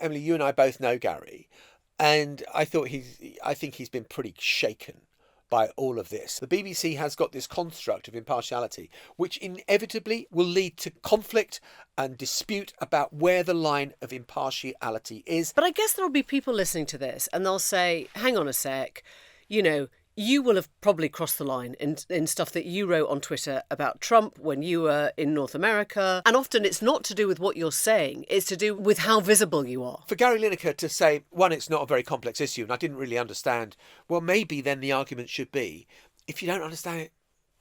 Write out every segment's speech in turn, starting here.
Emily, you and I both know Gary, and I think he's been pretty shaken by all of this. The BBC has got this construct of impartiality, which inevitably will lead to conflict and dispute about where the line of impartiality is. But I guess there'll be people listening to this and they'll say, hang on a sec, you will have probably crossed the line in stuff that you wrote on Twitter about Trump when you were in North America. And often it's not to do with what you're saying, it's to do with how visible you are. For Gary Lineker to say, one, it's not a very complex issue, and I didn't really understand, well, maybe then the argument should be, if you don't understand it,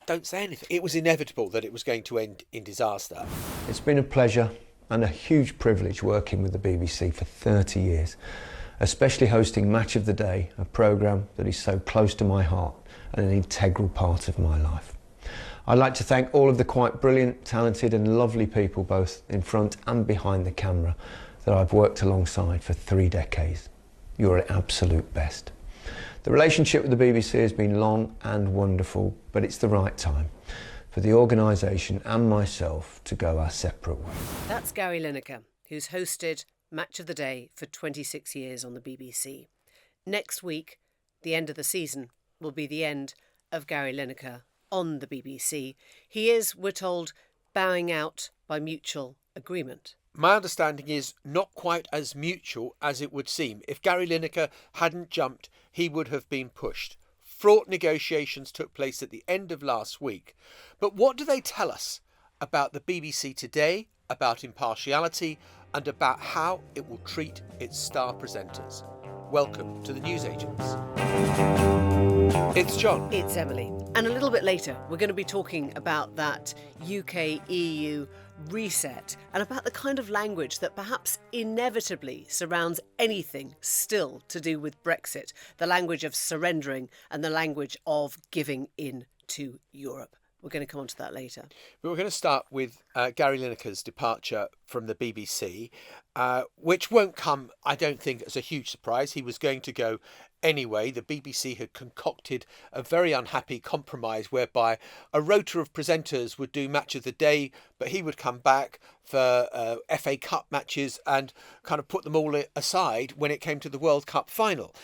don't say anything. It was inevitable that it was going to end in disaster. It's been a pleasure and a huge privilege working with the BBC for 30 years. Especially hosting Match of the Day, a programme that is so close to my heart and an integral part of my life. I'd like to thank all of the quite brilliant, talented and lovely people, both in front and behind the camera, that I've worked alongside for 3 decades. You're an absolute best. The relationship with the BBC has been long and wonderful, but it's the right time for the organisation and myself to go our separate ways. That's Gary Lineker, who's hosted Match of the Day for 26 years on the BBC. Next week, the end of the season, will be the end of Gary Lineker on the BBC. He is, we're told, bowing out by mutual agreement. My understanding is not quite as mutual as it would seem. If Gary Lineker hadn't jumped, he would have been pushed. Fraught negotiations took place at the end of last week. But what do they tell us about the BBC today, about impartiality, and about how it will treat its star presenters? Welcome to the Newsagents. It's John. It's Emily. And a little bit later, we're going to be talking about that UK-EU reset and about the kind of language that perhaps inevitably surrounds anything still to do with Brexit, the language of surrendering and the language of giving in to Europe. We're going to come on to that later. But we're going to start with Gary Lineker's departure from the BBC, which won't come, I don't think, as a huge surprise. He was going to go anyway. The BBC had concocted a very unhappy compromise whereby a rota of presenters would do Match of the Day, but he would come back for FA Cup matches and kind of put them all aside when it came to the World Cup final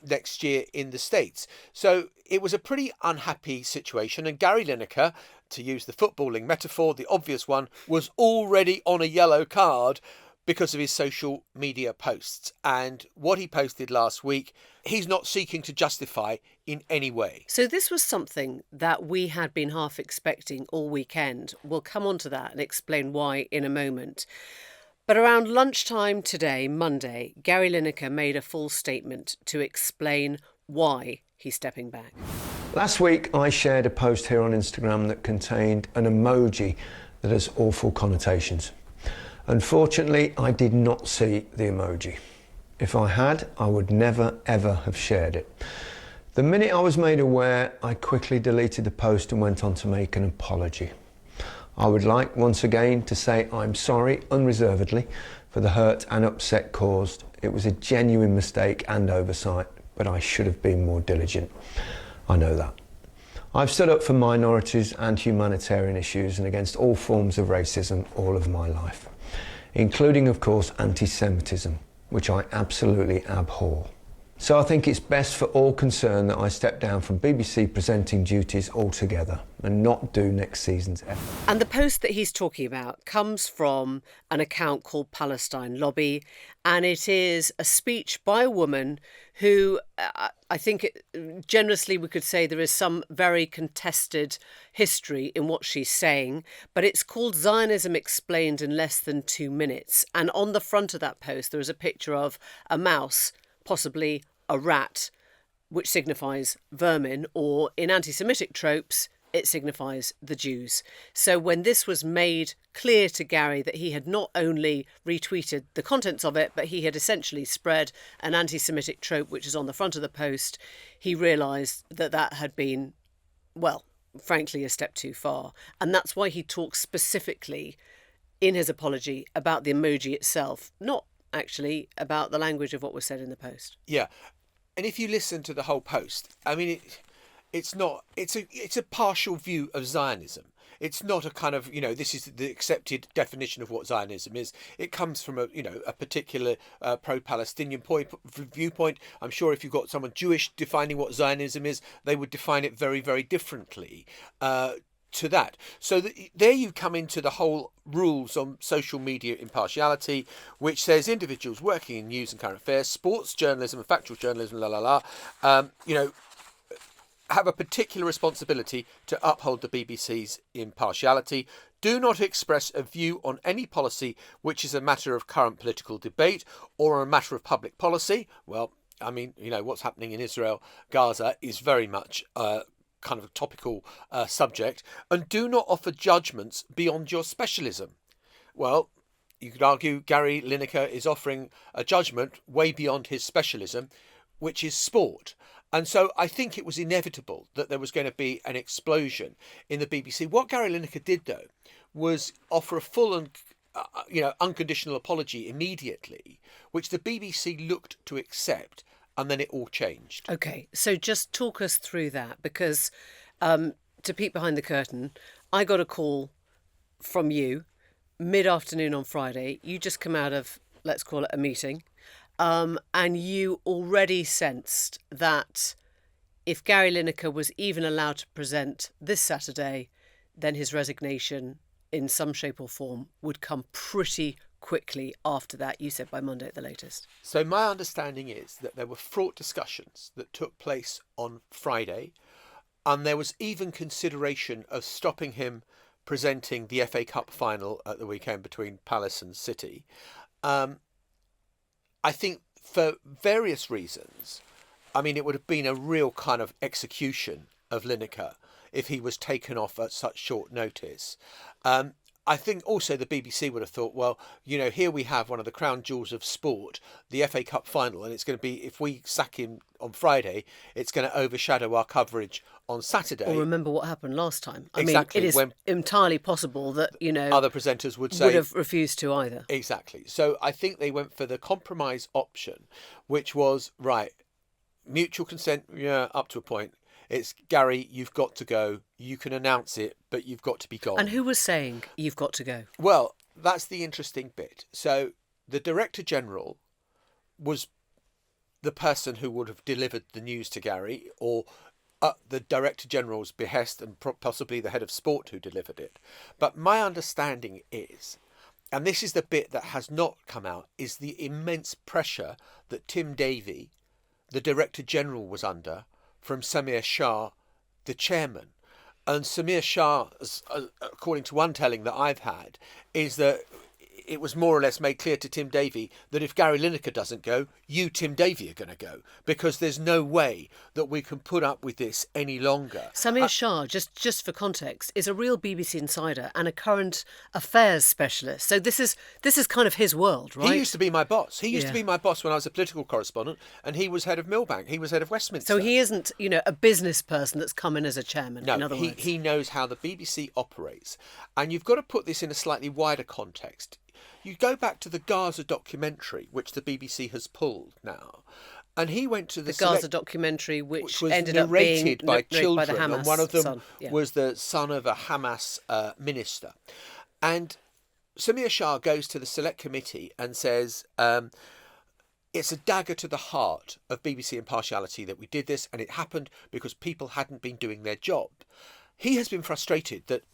next year in the States. So it was a pretty unhappy situation, and Gary Lineker, to use the footballing metaphor, the obvious one, was already on a yellow card because of his social media posts. And what he posted last week, he's not seeking to justify in any way. So this was something that we had been half expecting all weekend. We'll come on to that and explain why in a moment. But around lunchtime today, Monday, Gary Lineker made a full statement to explain why he's stepping back. Last week I shared a post here on Instagram that contained an emoji that has awful connotations. Unfortunately, I did not see the emoji. If I had, I would never ever have shared it. The minute I was made aware, I quickly deleted the post and went on to make an apology. I would like once again to say I'm sorry unreservedly for the hurt and upset caused. It was a genuine mistake and oversight, but I should have been more diligent. I know that. I've stood up for minorities and humanitarian issues and against all forms of racism all of my life, including, of course, anti-Semitism, which I absolutely abhor. So I think it's best for all concerned that I step down from BBC presenting duties altogether and not do next season's effort. And the post that he's talking about comes from an account called Palestine Lobby, and it is a speech by a woman who I think generously we could say there is some very contested history in what she's saying, but it's called Zionism Explained in Less Than 2 Minutes. And on the front of that post there is a picture of a mouse, possibly a rat, which signifies vermin, or in anti-Semitic tropes, it signifies the Jews. So when this was made clear to Gary that he had not only retweeted the contents of it, but he had essentially spread an anti-Semitic trope, which is on the front of the post, he realised that that had been, well, frankly, a step too far. And that's why he talks specifically in his apology about the emoji itself, not actually about the language of what was said in the post. Yeah. And if you listen to the whole post, I mean, it's a partial view of Zionism. It's not a kind of, this is the accepted definition of what Zionism is. It comes from a particular pro-Palestinian viewpoint. I'm sure if you've got someone Jewish defining what Zionism is, they would define it very, very differently to that. So there you come into the whole rules on social media impartiality, which says individuals working in news and current affairs, sports journalism and factual journalism, have a particular responsibility to uphold the BBC's impartiality. Do not express a view on any policy which is a matter of current political debate or a matter of public policy. Well, I mean, what's happening in Israel, Gaza is very much kind of a topical subject. And do not offer judgments beyond your specialism. Well, you could argue Gary Lineker is offering a judgment way beyond his specialism, which is sport. And so I think it was inevitable that there was going to be an explosion in the BBC. What Gary Lineker did, though, was offer a full and unconditional apology immediately, which the BBC looked to accept, and then it all changed. Okay, so just talk us through that, because to peek behind the curtain, I got a call from you mid-afternoon on Friday. You just come out of, let's call it a meeting. And you already sensed that if Gary Lineker was even allowed to present this Saturday, then his resignation in some shape or form would come pretty quickly after that. You said by Monday at the latest. So my understanding is that there were fraught discussions that took place on Friday, and there was even consideration of stopping him presenting the FA Cup final at the weekend between Palace and City. I think for various reasons, I mean, it would have been a real kind of execution of Lineker if he was taken off at such short notice. I think also the BBC would have thought, well, here we have one of the crown jewels of sport, the FA Cup final, and it's going to be, if we sack him on Friday, it's going to overshadow our coverage on Saturday. Or remember what happened last time. I Exactly, mean, it is entirely possible that, other presenters would have refused to either. Exactly. So I think they went for the compromise option, which was, right, mutual consent, up to a point. It's, Gary, you've got to go. You can announce it, but you've got to be gone. And who was saying you've got to go? Well, that's the interesting bit. So the Director General was the person who would have delivered the news to Gary, or the Director General's behest, and possibly the head of sport who delivered it. But my understanding is, and this is the bit that has not come out, is the immense pressure that Tim Davie, the Director General, was under from Samir Shah, the chairman. And Samir Shah, according to one telling that I've had, is that it was more or less made clear to Tim Davie that if Gary Lineker doesn't go, you, Tim Davie, are going to go, because there's no way that we can put up with this any longer. Samir Shah, just for context, is a real BBC insider and a current affairs specialist. So this is kind of his world, right? He used to be my boss. He used to be my boss when I was a political correspondent, and he was head of Millbank. He was head of Westminster. So he isn't, a business person that's come in as a chairman, no, in other words. He knows how the BBC operates. And you've got to put this in a slightly wider context. You go back to the Gaza documentary, which the BBC has pulled now, and he went to the Gaza documentary, which was ended up being narrated by children, by the Hamas and one of them son. Yeah. was the son of a Hamas minister. And Samir Shah goes to the select committee and says, it's a dagger to the heart of BBC impartiality that we did this, and it happened because people hadn't been doing their job. He has been frustrated that,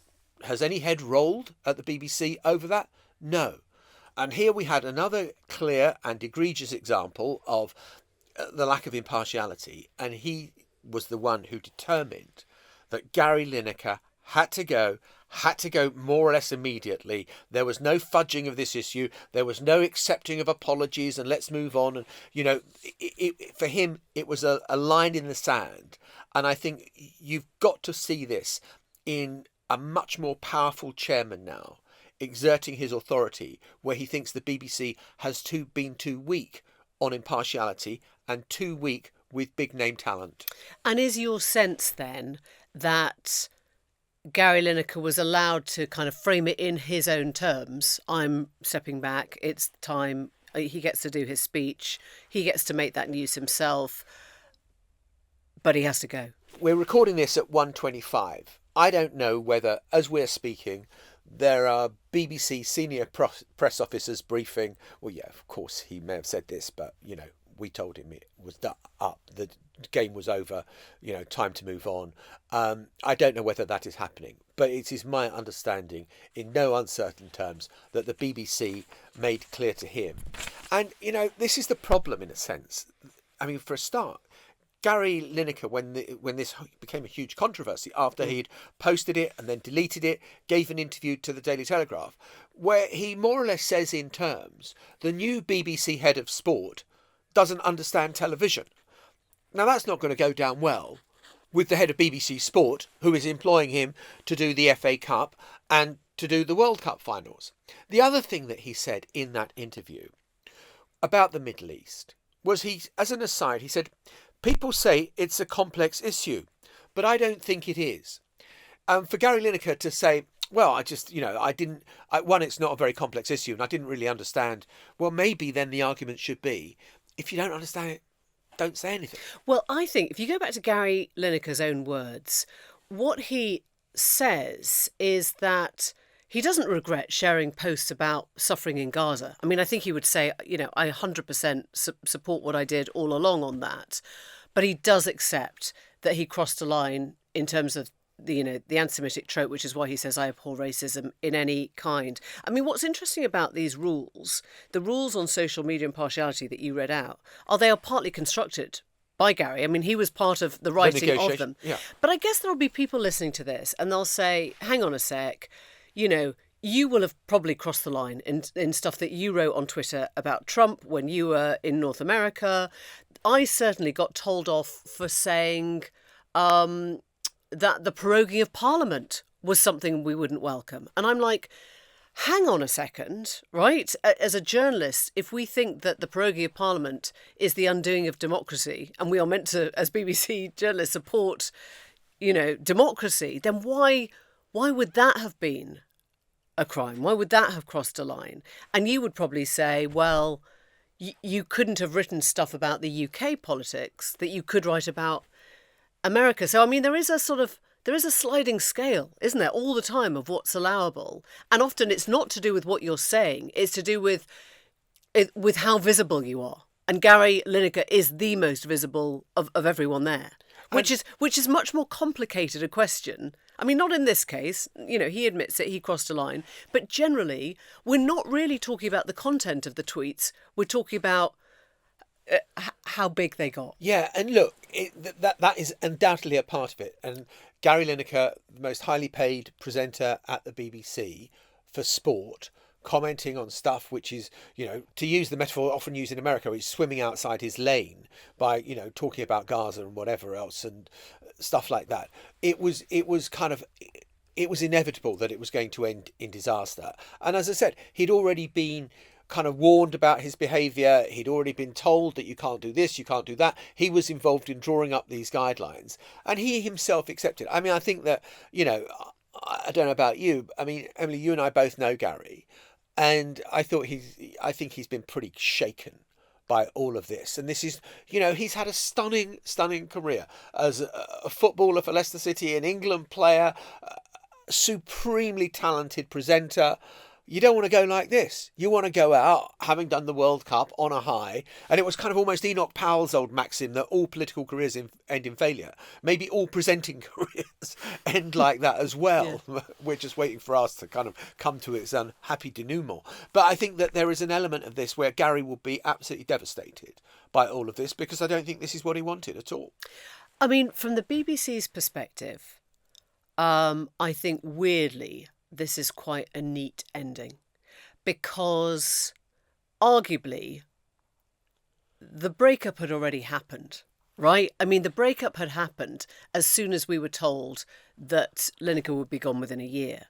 has any head rolled at the BBC over that? No. And here we had another clear and egregious example of the lack of impartiality. And he was the one who determined that Gary Lineker had to go more or less immediately. There was no fudging of this issue. There was no accepting of apologies and let's move on. And, for him, it was a line in the sand. And I think you've got to see this in a much more powerful chairman now, exerting his authority, where he thinks the BBC has been too weak on impartiality and too weak with big name talent. And is your sense then that Gary Lineker was allowed to kind of frame it in his own terms? I'm stepping back, it's time, he gets to do his speech, he gets to make that news himself, but he has to go. We're recording this at 1:25. I don't know whether, as we're speaking, there are BBC senior press officers briefing. Well, yeah, of course he may have said this, but we told him it was up. The game was over. Time to move on. I don't know whether that is happening, but it is my understanding, in no uncertain terms, that the BBC made clear to him. And this is the problem in a sense. I mean, for a start, Gary Lineker, when this became a huge controversy after he'd posted it and then deleted it, gave an interview to the Daily Telegraph, where he more or less says in terms, the new BBC head of sport doesn't understand television. Now, that's not going to go down well with the head of BBC Sport, who is employing him to do the FA Cup and to do the World Cup finals. The other thing that he said in that interview about the Middle East was, as an aside, he said, people say it's a complex issue, but I don't think it is. For Gary Lineker to say, well, it's not a very complex issue and I didn't really understand. Well, maybe then the argument should be, if you don't understand it, don't say anything. Well, I think if you go back to Gary Lineker's own words, what he says is that he doesn't regret sharing posts about suffering in Gaza. I mean, I think he would say, I 100% support what I did all along on that. But he does accept that he crossed a line in terms of the anti-Semitic trope, which is why he says, I abhor racism in any kind. I mean, what's interesting about these rules, the rules on social media impartiality that you read out, they are partly constructed by Gary. I mean, he was part of the writing of them. Yeah. But I guess there'll be people listening to this and they'll say, hang on a sec, you will have probably crossed the line in stuff that you wrote on Twitter about Trump when you were in North America. I certainly got told off for saying that the proroguing of Parliament was something we wouldn't welcome. And I'm like, hang on a second, right? As a journalist, if we think that the proroguing of Parliament is the undoing of democracy, and we are meant to, as BBC journalists, support, democracy, then why would that have been a crime? Why would that have crossed a line? And you would probably say, well, you couldn't have written stuff about the UK politics that you could write about America. So, I mean, there is a sliding scale, isn't there, all the time of what's allowable. And often it's not to do with what you're saying. It's to do with how visible you are. And Gary Lineker is the most visible of everyone there, which is much more complicated a question. I mean, not in this case, he admits that he crossed a line, but generally, we're not really talking about the content of the tweets. We're talking about how big they got. Yeah, and look, that is undoubtedly a part of it. And Gary Lineker, the most highly paid presenter at the BBC for sport, commenting on stuff which is, to use the metaphor often used in America, he's swimming outside his lane by, talking about Gaza and whatever else and stuff like that. It was inevitable that it was going to end in disaster. And as I said, he'd already been kind of warned about his behaviour. He'd already been told that you can't do this, you can't do that. He was involved in drawing up these guidelines and he himself accepted. I mean, I think that, I don't know about you. I mean, Emily, you and I both know Gary. And I think he's been pretty shaken by all of this. And this is, he's had a stunning career as a footballer for Leicester City, an England player, supremely talented presenter. You don't want to go like this. You want to go out, having done the World Cup, on a high. And it was kind of almost Enoch Powell's old maxim that all political careers end in failure. Maybe all presenting careers end like that as well. Yeah. We're just waiting for us to kind of come to its unhappy denouement. But I think that there is an element of this where Gary will be absolutely devastated by all of this, because I don't think this is what he wanted at all. I mean, from the BBC's perspective, I think weirdly, this is quite a neat ending, because arguably the breakup had already happened, right? I mean, the breakup had happened as soon as we were told that Lineker would be gone within a year.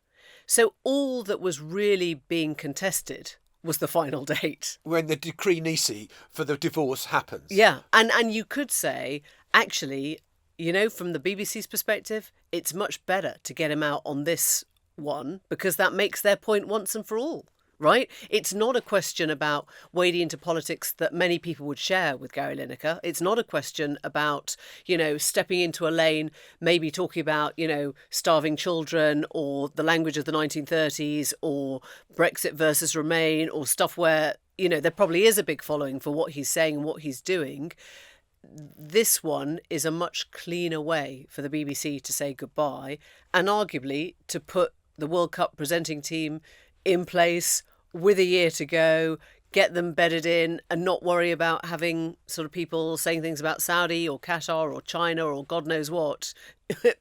So all that was really being contested was the final date. When the decree nisi for the divorce happens. Yeah. And you could say, actually, from the BBC's perspective, it's much better to get him out on this one, because that makes their point once and for all. right? It's not a question about wading into politics that many people would share with Gary Lineker. It's not a question about, stepping into a lane, maybe talking about, starving children or the language of the 1930s or Brexit versus Remain or stuff where, there probably is a big following for what he's saying and what he's doing. This one is a much cleaner way for the BBC to say goodbye and arguably to put the World Cup presenting team in place with a year to go, get them bedded in and not worry about having sort of people saying things about Saudi or Qatar or China or God knows what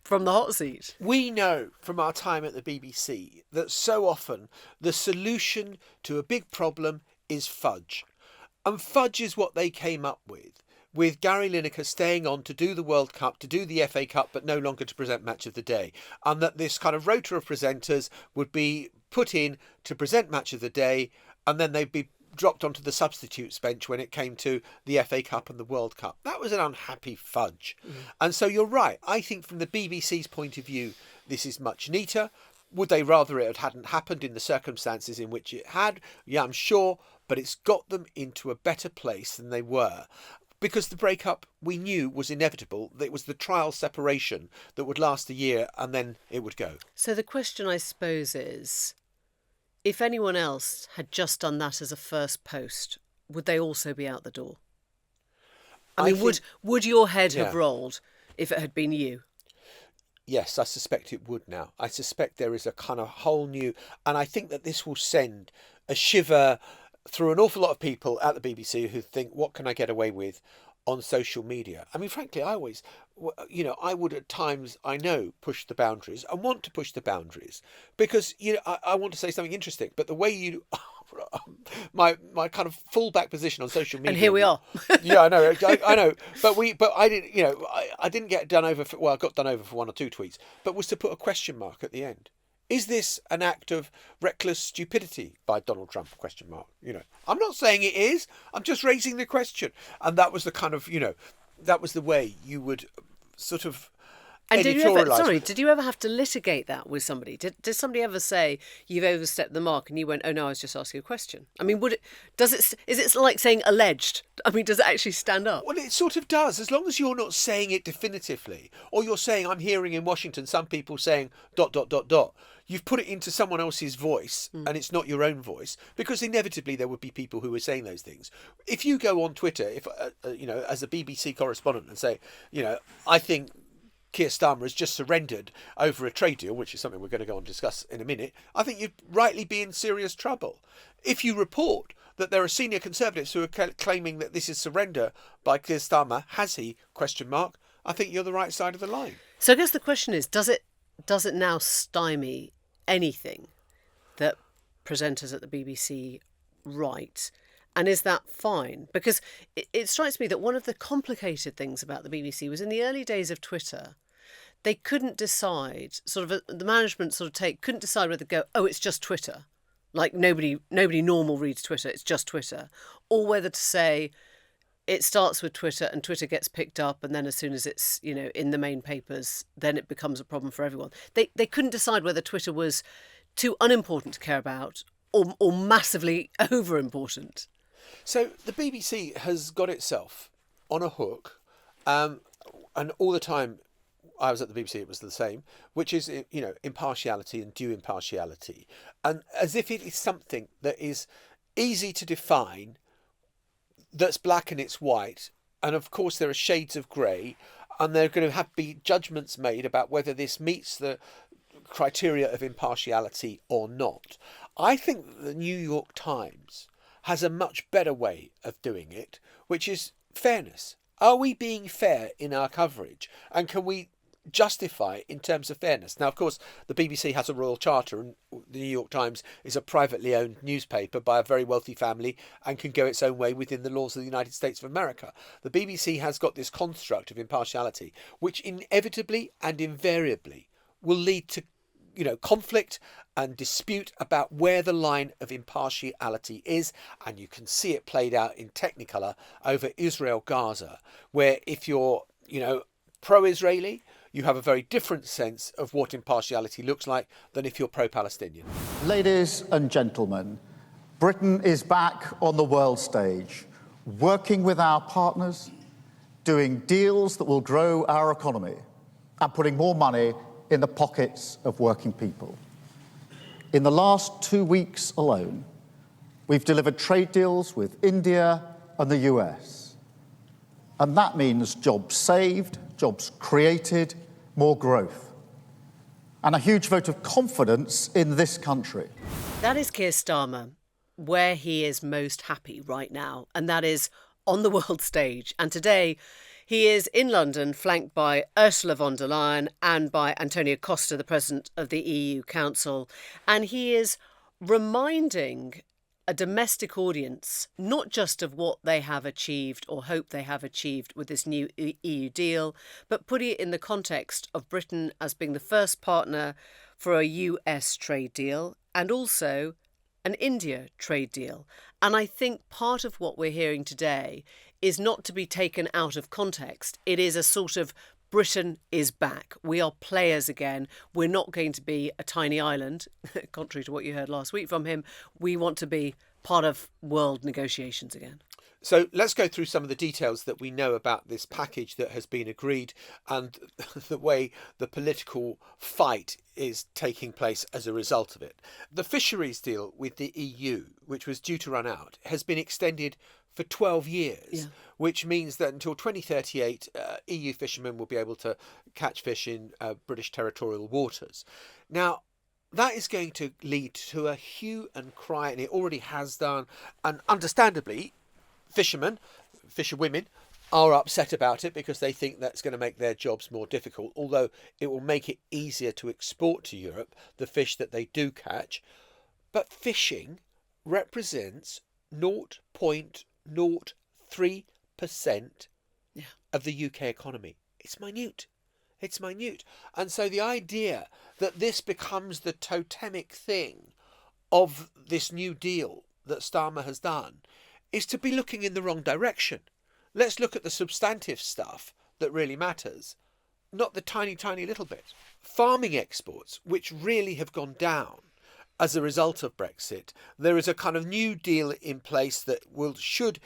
from the hot seat. We know from our time at the BBC that so often the solution to a big problem is fudge. And fudge is what they came up with Gary Lineker staying on to do the World Cup, to do the FA Cup, but no longer to present Match of the Day. And that this kind of rota of presenters would be put in to present Match of the Day, and then they'd be dropped onto the substitutes bench when it came to the FA Cup and the World Cup. That was an unhappy fudge. And so you're right. I think from the BBC's point of view, this is much neater. Would they rather it hadn't happened in the circumstances in which it had? Yeah, I'm sure. But it's got them into a better place than they were. Because the breakup we knew was inevitable. It was the trial separation that would last a year and then it would go. So the question, I suppose, is if anyone else had just done that as a first post, would they also be out the door? I mean, would your head have rolled if it had been you? Yes, I suspect it would now. I suspect there is a kind of whole new... And I think that this will send a shiver through an awful lot of people at the BBC who think, what can I get away with on social media? I mean, frankly, I always, I would at times, I know, push the boundaries and want to push the boundaries because, I want to say something interesting, but the way you... my kind of fallback position on social media. And here we are. Yeah, I know. I know. But I didn't, I didn't get done over for, well, I got done over for one or two tweets, but was to put a question mark at the end. Is this an act of reckless stupidity by Donald Trump? ? I'm not saying it is. I'm just raising the question. And that was the kind of, that was the way you would sort of editorialise. Did you ever have to litigate that with somebody? Did somebody ever say you've overstepped the mark and you went, oh no, I was just asking a question? I mean, is it like saying alleged? I mean, does it actually stand up? Well, it sort of does, as long as you're not saying it definitively, or you're saying, I'm hearing in Washington some people saying ... You've put it into someone else's voice and it's not your own voice, because inevitably there would be people who were saying those things. If you go on Twitter, as a BBC correspondent and say, I think Keir Starmer has just surrendered over a trade deal, which is something we're going to go on and discuss in a minute, I think you'd rightly be in serious trouble. If you report that there are senior Conservatives who are claiming that this is surrender by Keir Starmer, has he, ? I think you're the right side of the line. So I guess the question is, does it now stymie anything that presenters at the BBC write? And is that fine? Because it strikes me that one of the complicated things about the BBC was in the early days of Twitter, they couldn't decide, the management couldn't decide whether to go, oh, it's just Twitter. Like nobody normal reads Twitter, it's just Twitter. Or whether to say, it starts with Twitter and Twitter gets picked up, and then as soon as it's, in the main papers, then it becomes a problem for everyone. They couldn't decide whether Twitter was too unimportant to care about or massively over important. So the BBC has got itself on a hook, and all the time I was at the BBC, it was the same, which is, impartiality and due impartiality. And as if it is something that is easy to define, that's black and it's white, and of course there are shades of grey, and there are going to be judgments made about whether this meets the criteria of impartiality or not. I think the New York Times has a much better way of doing it, which is fairness. Are we being fair in our coverage, and can we justify in terms of fairness? Now, of course, the BBC has a royal charter, and the New York Times is a privately owned newspaper by a very wealthy family and can go its own way within the laws of the United States of America. The BBC has got this construct of impartiality, which inevitably and invariably will lead to conflict and dispute about where the line of impartiality is, and you can see it played out in Technicolor over Israel-Gaza, where if you're pro-Israeli, you have a very different sense of what impartiality looks like than if you're pro-Palestinian. Ladies and gentlemen, Britain is back on the world stage, working with our partners, doing deals that will grow our economy and putting more money in the pockets of working people. In the last 2 weeks alone, we've delivered trade deals with India and the US. And that means jobs saved, jobs created, more growth, and a huge vote of confidence in this country. That is Keir Starmer, where he is most happy right now, and that is on the world stage. And today he is in London, flanked by Ursula von der Leyen and by Antonio Costa, the President of the EU Council. And he is reminding a domestic audience not just of what they have achieved or hope they have achieved with this new EU deal, but putting it in the context of Britain as being the first partner for a US trade deal and also an India trade deal. And I think part of what we're hearing today is not to be taken out of context. It is a sort of Britain is back. We are players again. We're not going to be a tiny island, contrary to what you heard last week from him. We want to be part of world negotiations again. So let's go through some of the details that we know about this package that has been agreed and the way the political fight is taking place as a result of it. The fisheries deal with the EU, which was due to run out, has been extended for 12 years, which means that until 2038, EU fishermen will be able to catch fish in British territorial waters. Now, that is going to lead to a hue and cry, and it already has done. And understandably, fisherwomen are upset about it because they think that's going to make their jobs more difficult, although it will make it easier to export to Europe the fish that they do catch. But fishing represents 0.03% of the UK economy. It's minute. It's minute. And so the idea that this becomes the totemic thing of this new deal that Starmer has done is to be looking in the wrong direction. Let's look at the substantive stuff that really matters, not the tiny, tiny little bit. Farming exports, which really have gone down as a result of Brexit, there is a kind of new deal in place that should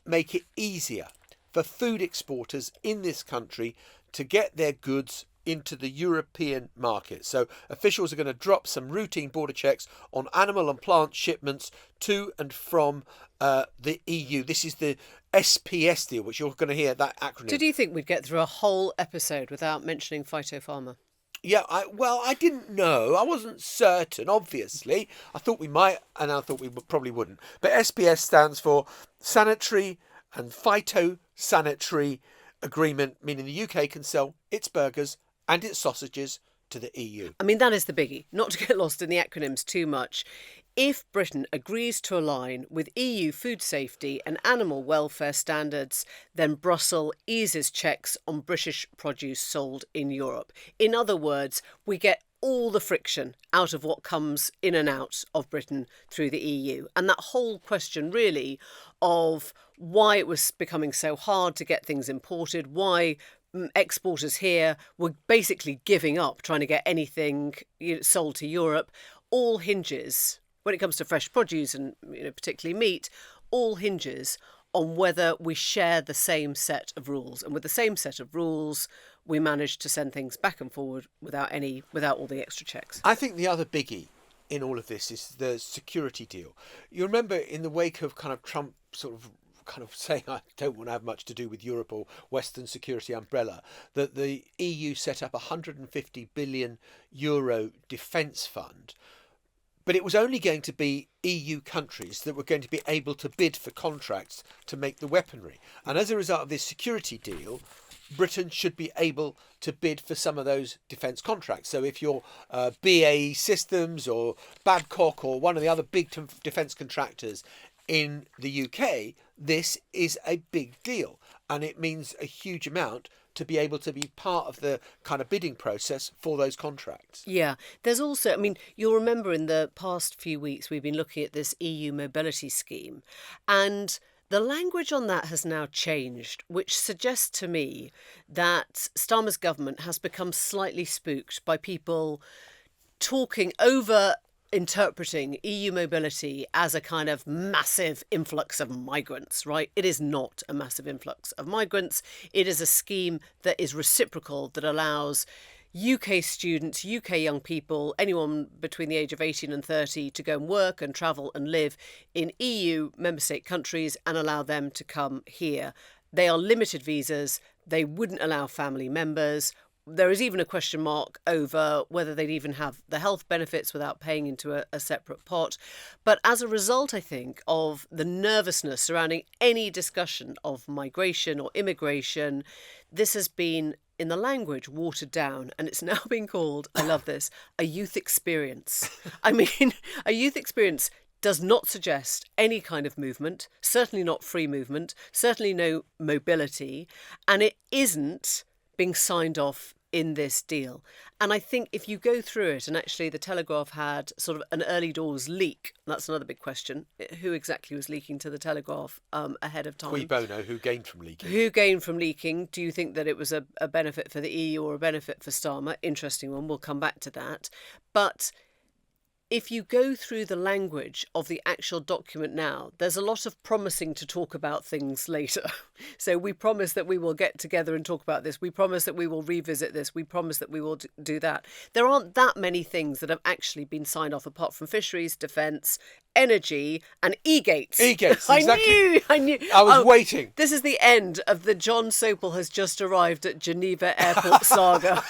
make it easier for food exporters in this country to get their goods into the European market. So officials are going to drop some routine border checks on animal and plant shipments to and from the EU. This is the SPS deal, which you're going to hear that acronym. Did you think we'd get through a whole episode without mentioning phytopharma? Yeah, I didn't know. I wasn't certain, obviously. I thought we might, and I thought we probably wouldn't. But SPS stands for Sanitary and Phytosanitary Agreement, meaning the UK can sell its burgers and its sausages to the EU. I mean, that is the biggie. Not to get lost in the acronyms too much. If Britain agrees to align with EU food safety and animal welfare standards, then Brussels eases checks on British produce sold in Europe. In other words, we get all the friction out of what comes in and out of Britain through the EU. And that whole question really of why it was becoming so hard to get things imported, why exporters here were basically giving up trying to get anything sold to Europe, all hinges, when it comes to fresh produce and particularly meat, all hinges on whether we share the same set of rules. And with the same set of rules, we managed to send things back and forward without all the extra checks. I think the other biggie in all of this is the security deal. You remember in the wake of kind of Trump sort of saying, I don't want to have much to do with Europe or Western security umbrella, that the EU set up a €150 billion defence fund. But it was only going to be EU countries that were going to be able to bid for contracts to make the weaponry. And as a result of this security deal, Britain should be able to bid for some of those defence contracts. So if you're BAE Systems or Babcock or one of the other big defence contractors in the UK, this is a big deal. And it means a huge amount to be able to be part of the kind of bidding process for those contracts. Yeah, there's also, you'll remember in the past few weeks we've been looking at this EU mobility scheme, and the language on that has now changed, which suggests to me that Starmer's government has become slightly spooked by people talking over interpreting EU mobility as a kind of massive influx of migrants, right? It is not a massive influx of migrants. It is a scheme that is reciprocal, that allows UK students, UK young people, anyone between the age of 18 and 30 to go and work and travel and live in EU member state countries and allow them to come here. They are limited visas. They wouldn't allow family members. There is even a question mark over whether they'd even have the health benefits without paying into a separate pot. But as a result, I think, of the nervousness surrounding any discussion of migration or immigration, this has been, in the language, watered down, and it's now been called, I love this, a youth experience. I mean, a youth experience does not suggest any kind of movement, certainly not free movement, certainly no mobility, and it isn't being signed off in this deal. And I think if you go through it, and actually the Telegraph had sort of an early doors leak, that's another big question. Who exactly was leaking to the Telegraph ahead of time? Cui bono, who gained from leaking? Who gained from leaking? Do you think that it was a benefit for the EU or a benefit for Starmer? Interesting one, we'll come back to that. But if you go through the language of the actual document now, there's a lot of promising to talk about things later. So we promise that we will get together and talk about this. We promise that we will revisit this. We promise that we will do that. There aren't that many things that have actually been signed off apart from fisheries, defence, energy and e-gates. E-gates, exactly. I knew. I was waiting. This is the end of the John Sopel has just arrived at Geneva airport saga.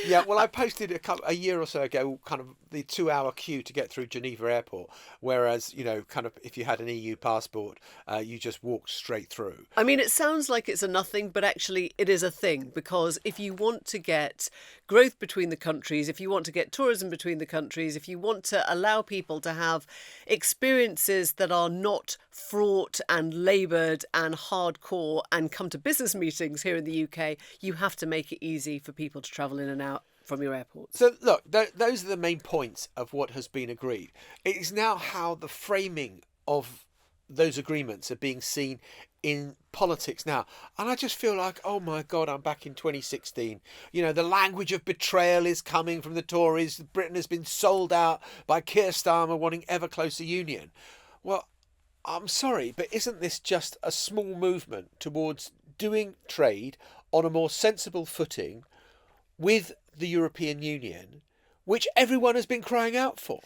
Yeah, well, I posted a year or so ago kind of the 2-hour queue to get through Geneva airport, whereas, kind of if you had an EU passport, you just walked straight through. I mean, it sounds like it's a nothing, but actually it is a thing, because if you want to get growth between the countries, if you want to get tourism between the countries, if you want to allow people to have experiences that are not fraught and laboured and hardcore and come to business meetings here in the UK, you have to make it easy for people to travel in and out from your airports. So look, those are the main points of what has been agreed. It is now how the framing of those agreements are being seen in politics now. And I just feel like, oh my God, I'm back in 2016. The language of betrayal is coming from the Tories. Britain has been sold out by Keir Starmer wanting ever closer union. Well, I'm sorry, but isn't this just a small movement towards doing trade on a more sensible footing with the European Union, which everyone has been crying out for?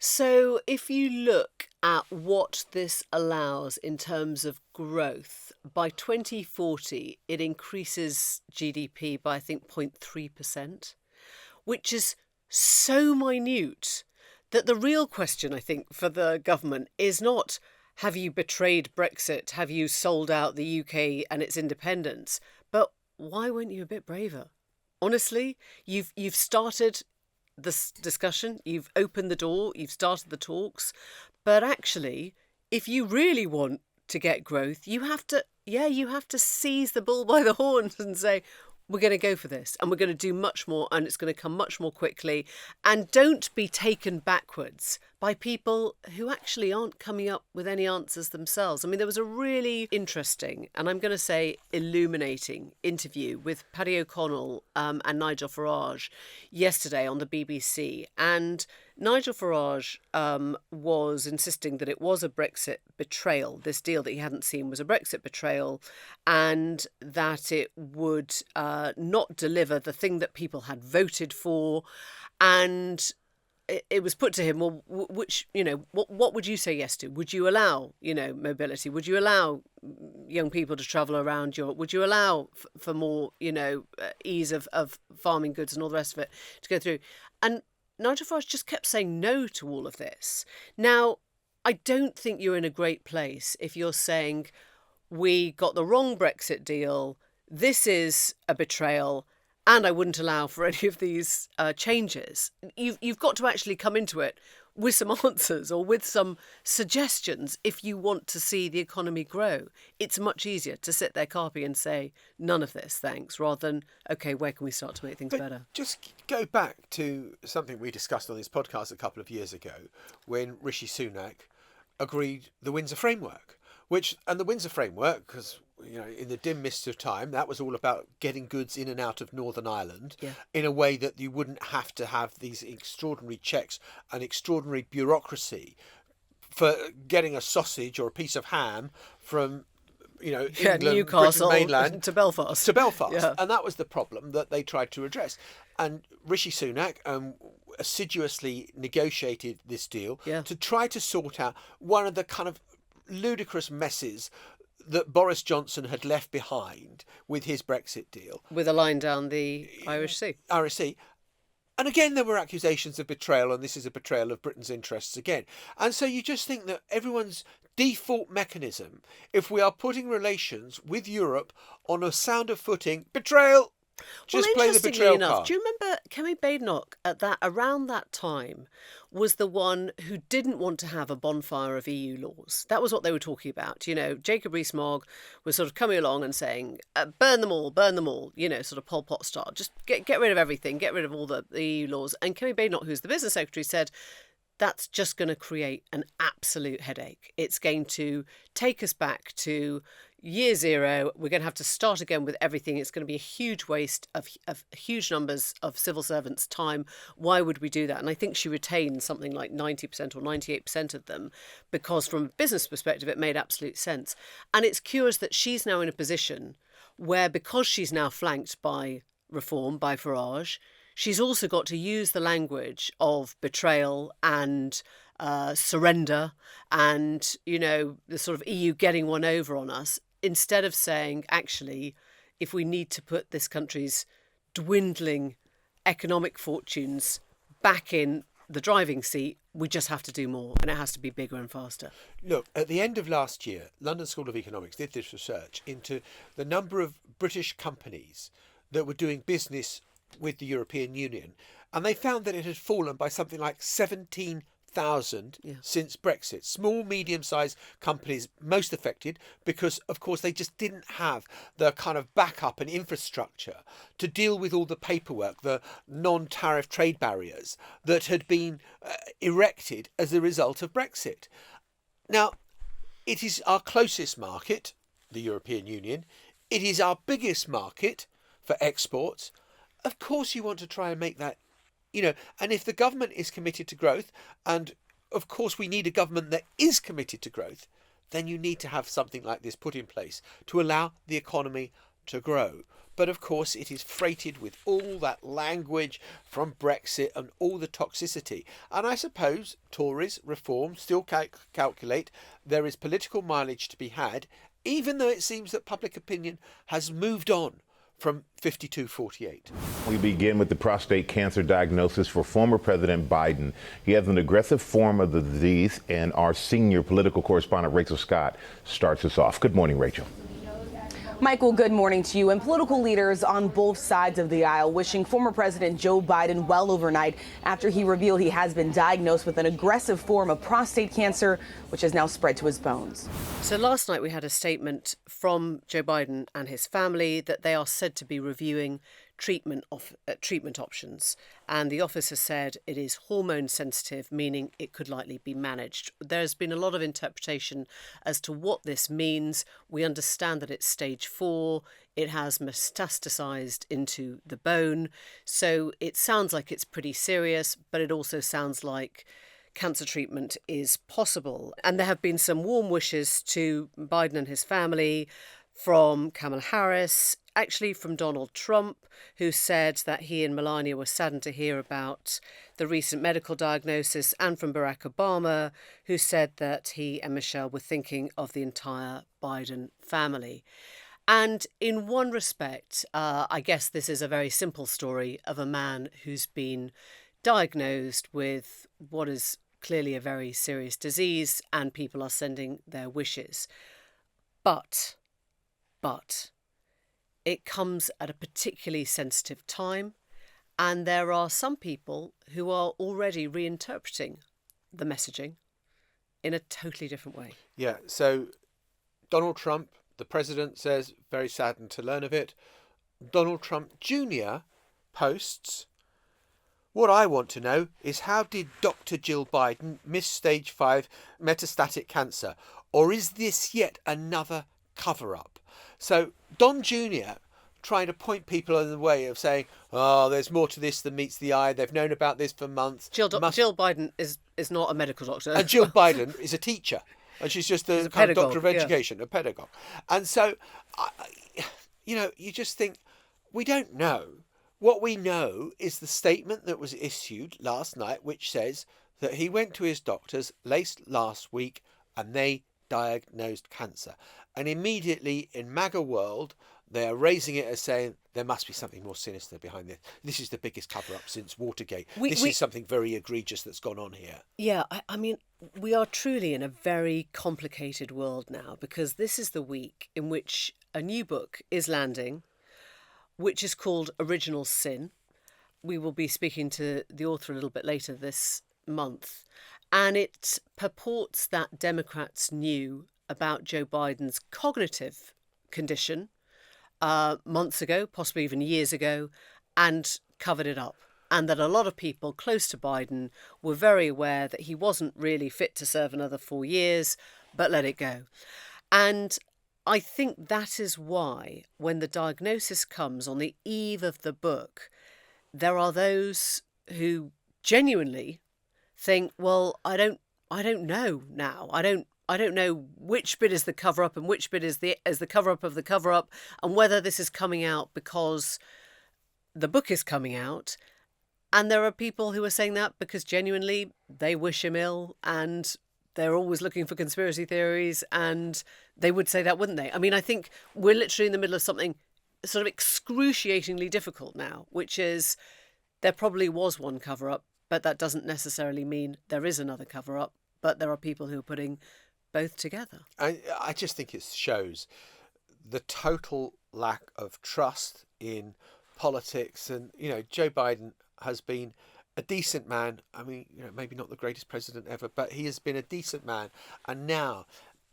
So if you look at what this allows in terms of growth, by 2040 it increases GDP by I think 0.3%, which is so minute that the real question I think for the government is not, have you betrayed Brexit, have you sold out the UK and its independence, but why weren't you a bit braver? Honestly, you've started this discussion, you've opened the door, you've started the talks, but actually, if you really want to get growth, you have to seize the bull by the horns and say, we're going to go for this and we're going to do much more and it's going to come much more quickly, and don't be taken backwards by people who actually aren't coming up with any answers themselves. I mean, there was a really interesting, and I'm going to say illuminating, interview with Paddy O'Connell and Nigel Farage yesterday on the BBC. And Nigel Farage was insisting that it was a Brexit betrayal. This deal that he hadn't seen was a Brexit betrayal, and that it would not deliver the thing that people had voted for. And it was put to him, well, what would you say yes to? Would you allow, mobility? Would you allow young people to travel around Europe? Would you allow for more, ease of farming goods and all the rest of it to go through? And Nigel Farage just kept saying no to all of this. Now, I don't think you're in a great place if you're saying we got the wrong Brexit deal, this is a betrayal, and I wouldn't allow for any of these changes. You've got to actually come into it with some answers or with some suggestions if you want to see the economy grow. It's much easier to sit there carpy and say, none of this, thanks, rather than, OK, where can we start to make things better? Just go back to something we discussed on this podcast a couple of years ago when Rishi Sunak agreed the Windsor framework, and the Windsor framework, because in the dim mist of time, that was all about getting goods in and out of Northern Ireland Yeah. in a way that you wouldn't have to have these extraordinary checks and extraordinary bureaucracy for getting a sausage or a piece of ham from England, Newcastle Britain mainland to Belfast. Yeah. And that was the problem that they tried to address. And Rishi Sunak assiduously negotiated this deal to try to sort out one of the kind of ludicrous messes that Boris Johnson had left behind with his Brexit deal. With a line down the Irish Sea. And again, there were accusations of betrayal, and this is a betrayal of Britain's interests again. And so you just think that everyone's default mechanism, if we are putting relations with Europe on a sounder footing, betrayal. Just play the betrayal card. Do you remember Kemi Badenoch around that time was the one who didn't want to have a bonfire of EU laws? That was what they were talking about. Jacob Rees-Mogg was sort of coming along and saying, burn them all, sort of Pol Pot style. Just get rid of everything, get rid of all the EU laws. And Kemi Badenoch, who's the business secretary, said, that's just going to create an absolute headache. It's going to take us back to year zero. We're going to have to start again with everything. It's going to be a huge waste of huge numbers of civil servants' time. Why would we do that? And I think she retained something like 90% or 98% of them because from a business perspective, it made absolute sense. And it's curious that she's now in a position where, because she's now flanked by Reform, by Farage, she's also got to use the language of betrayal and surrender and, the sort of EU getting one over on us, instead of saying, actually, if we need to put this country's dwindling economic fortunes back in the driving seat, we just have to do more, and it has to be bigger and faster. Look, at the end of last year, London School of Economics did this research into the number of British companies that were doing business with the European Union, and they found that it had fallen by something like 17,000 since Brexit. Small, medium-sized companies most affected because, of course, they just didn't have the kind of backup and infrastructure to deal with all the paperwork, the non-tariff trade barriers that had been erected as a result of Brexit. Now, it is our closest market, the European Union. It is our biggest market for exports. Of course you want to try and make that, and if the government is committed to growth, and of course we need a government that is committed to growth, then you need to have something like this put in place to allow the economy to grow. But of course it is freighted with all that language from Brexit and all the toxicity. And I suppose Tories, Reform still calculate there is political mileage to be had, even though it seems that public opinion has moved on from 52-48. We begin with the prostate cancer diagnosis for former President Biden. He has an aggressive form of the disease, and our senior political correspondent, Rachel Scott, starts us off. Good morning, Rachel. Michael, good morning to you. And political leaders on both sides of the aisle wishing former President Joe Biden well overnight after he revealed he has been diagnosed with an aggressive form of prostate cancer, which has now spread to his bones. So last night we had a statement from Joe Biden and his family that they are said to be reviewing treatment options, and the office has said it is hormone sensitive, meaning it could likely be managed. There's been a lot of interpretation as to what this means. We understand that it's stage 4. It has metastasized into the bone, so it sounds like it's pretty serious, but it also sounds like cancer treatment is possible. And there have been some warm wishes to Biden and his family from Kamala Harris, actually from Donald Trump, who said that he and Melania were saddened to hear about the recent medical diagnosis, and from Barack Obama, who said that he and Michelle were thinking of the entire Biden family. And in one respect, I guess this is a very simple story of a man who's been diagnosed with what is clearly a very serious disease, and people are sending their wishes. But it comes at a particularly sensitive time, and there are some people who are already reinterpreting the messaging in a totally different way. Yeah, so Donald Trump, the president, says, very saddened to learn of it. Donald Trump Jr. posts, what I want to know is, how did Dr. Jill Biden miss stage 5 metastatic cancer? Or is this yet another cover-up? So Don Jr. trying to point people in the way of saying, oh, there's more to this than meets the eye. They've known about this for months. Jill Biden is not a medical doctor. And Jill Biden is a teacher. And she's just a kind of doctor of education, a pedagogue. And so, you just think, we don't know. What we know is the statement that was issued last night, which says that he went to his doctors last week and they diagnosed cancer. And immediately in MAGA world, they are raising it as saying there must be something more sinister behind this. This is the biggest cover-up since Watergate. This is something very egregious that's gone on here. Yeah, I mean, we are truly in a very complicated world now, because this is the week in which a new book is landing, which is called Original Sin. We will be speaking to the author a little bit later this month. And it purports that Democrats knew about Joe Biden's cognitive condition months ago, possibly even years ago, and covered it up. And that a lot of people close to Biden were very aware that he wasn't really fit to serve another 4 years, but let it go. And I think that is why, when the diagnosis comes on the eve of the book, there are those who genuinely think, well, I don't know now. I don't know which bit is the cover-up and which bit is the cover-up of the cover-up, and whether this is coming out because the book is coming out. And there are people who are saying that because genuinely they wish him ill, and they're always looking for conspiracy theories, and they would say that, wouldn't they? I mean, I think we're literally in the middle of something sort of excruciatingly difficult now, which is there probably was one cover-up, but that doesn't necessarily mean there is another cover-up. But there are people who are putting both together. I just think it shows the total lack of trust in politics. And, Joe Biden has been a decent man. I mean, maybe not the greatest president ever, but he has been a decent man. And now,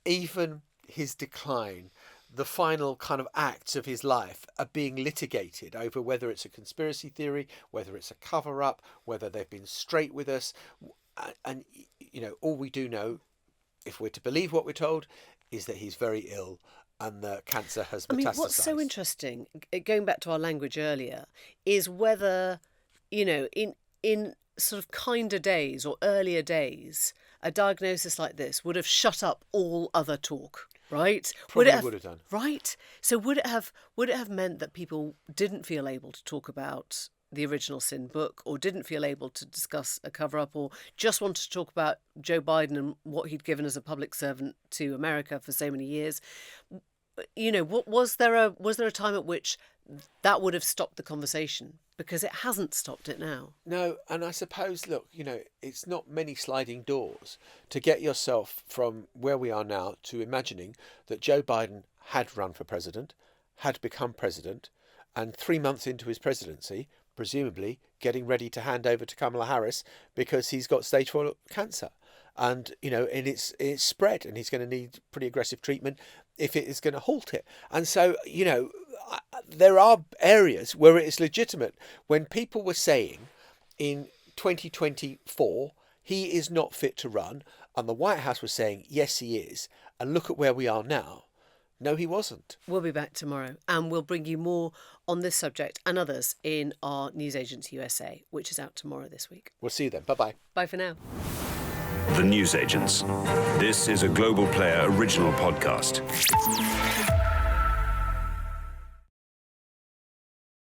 even his decline, the final kind of acts of his life are being litigated over whether it's a conspiracy theory, whether it's a cover-up, whether they've been straight with us. And, all we do know, if we're to believe what we're told, is that he's very ill and the cancer has metastasized. I mean, what's so interesting, going back to our language earlier, is whether, in sort of kinder days or earlier days, a diagnosis like this would have shut up all other talk, right? Probably would have done. Right? So would it have meant that people didn't feel able to talk about the Original Sin book, or didn't feel able to discuss a cover-up, or just wanted to talk about Joe Biden and what he'd given as a public servant to America for so many years? Was there a time at which that would have stopped the conversation? Because it hasn't stopped it now. No, and I suppose, look, it's not many sliding doors to get yourself from where we are now to imagining that Joe Biden had run for president, had become president, and 3 months into his presidency, presumably getting ready to hand over to Kamala Harris because he's got stage 4 cancer. And, and it's spread, and he's going to need pretty aggressive treatment if it is going to halt it. And so, there are areas where it is legitimate. When people were saying in 2024, he is not fit to run, and the White House was saying, yes, he is, and look at where we are now. No, he wasn't. We'll be back tomorrow, and we'll bring you more on this subject and others in our Newsagents USA, which is out tomorrow this week. We'll see you then. Bye-bye. Bye for now. The Newsagents. This is a Global Player original podcast.